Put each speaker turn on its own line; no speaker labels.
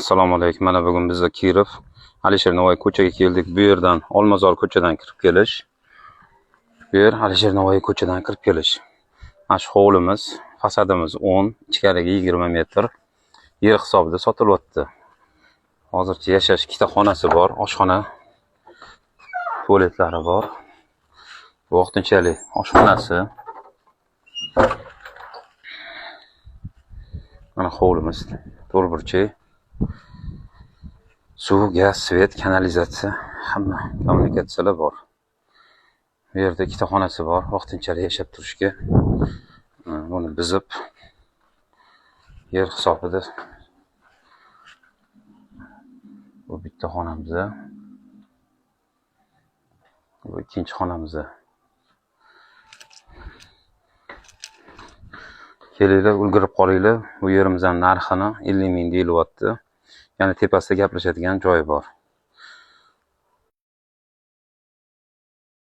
Assalomu alaykum. Mana bugun biz Kirov Alisher Navoiy ko'chaga keldik. Bu yerdan Olmazor ko'chadan kirib kelish. Bu yer Alisher Navoiy ko'chadan kirib kelish. Mana shu hovlimiz, fasadimiz 10, ichkarigi 20 metr. Yer hisobida sotilyapti. Hozircha yashash ikkita xonasi bor, oshxona, tualetlari bor. Vaqtinchalik oshxonasi. Mana hovlimiz, to'rtburchak. Suv, gaz, svet, kanalizatsiya, hamma kommunikatsiyalar bor. Bu yerda ikkita xonasi bor, vaqtinchalik yashab turishga. Buni buzib yer hisobida. Bu bitta xonamiz. Bu ikkinchi xonamiz. Kelinglar, ulgurib qolinglar. Bu yerimizning narxini 50 ming deyilyapti. Ya'ni tepasida gaplashadigan joy bor.